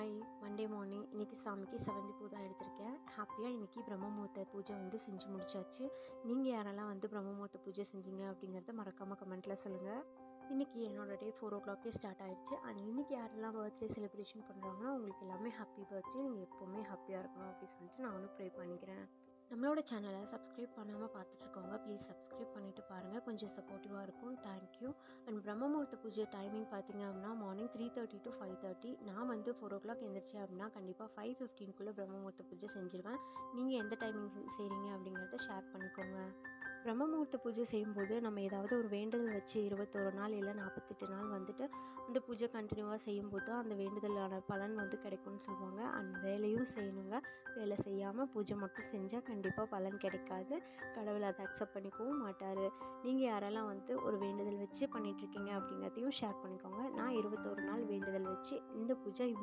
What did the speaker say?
Hi Monday morning இன்றைக்கி சாமிக்கு செவந்தி பூ தான் எடுத்திருக்கேன். ஹாப்பியாக இன்றைக்கி பிரம்ம முகூர்த்த பூஜை செஞ்சு முடிச்சாச்சு. நீங்கள் யாரெல்லாம் பிரம்ம முகூர்த்த பூஜை செஞ்சீங்க அப்படிங்கிறத மறக்காமல் கமெண்ட்டில் சொல்லுங்கள். இன்றைக்கி என்னோடய டே 4 o'clock ஸ்டார்ட் ஆகிடுச்சு. அண்ட் இன்றைக்கி யாரெல்லாம் பர்த்டே செலிப்ரேஷன் பண்ணுறாங்களோ அவங்களுக்கு எல்லாமே ஹாப்பி பர்த்டே, நீங்கள் எப்போவுமே ஹாப்பியாக இருக்கணும் அப்படின்னு சொல்லிட்டு நானும் ப்ரே பண்ணிக்கிறேன். நம்மளோட சேனலை சப்ஸ்கிரைப் பண்ணாமல் பார்த்துட்ருக்கோங்க, ப்ளீஸ் சப்ஸ்கிரைப் பண்ணிவிட்டு பாருங்கள், கொஞ்சம் சப்போர்ட்டிவாக இருக்கும். தேங்க்யூ. அண்ட் பிரம்ம முகூர்த்த பூஜை டைமிங் பார்த்திங்க அப்படின்னா மார்னிங் 3:30 to 5:30. நான் 4 o'clock எழுந்திரிச்சேன் அப்படின்னா கண்டிப்பாக 5:15 பிரம்ம முகூர்த்த பூஜை செஞ்சுருவேன். நீங்கள் எந்த டைமிங் செய்கிறீங்க அப்படிங்கிறத ஷேர் பண்ணிக்கோங்க. பிரம்ம முகூர்த்த பூஜை செய்யும்போது நம்ம ஏதாவது ஒரு வேண்டுதல் வச்சு 21 நாள் இல்லை 48 நாள் அந்த பூஜை கண்டினியூவாக செய்யும்போது அந்த வேண்டுதலான பலன் கிடைக்கும்னு சொல்லுவாங்க. அண்ட் வேலையும் செய்யணுங்க. வேலை செய்யாமல் பூஜை மட்டும் செஞ்சால் கண்டிப்பாக பலன் கிடைக்காது. கடவுள் அதை அக்செப்ட் பண்ணிக்கவும் மாட்டார். நீங்கள் யாரெல்லாம் ஒரு வேண்டுதல் வச்சு பண்ணிகிட்ருக்கீங்க அப்படிங்கிறதையும் ஷேர் பண்ணிக்கோங்க. நான் 21 நாள் வேண்டுதல் வச்சு இந்த பூஜை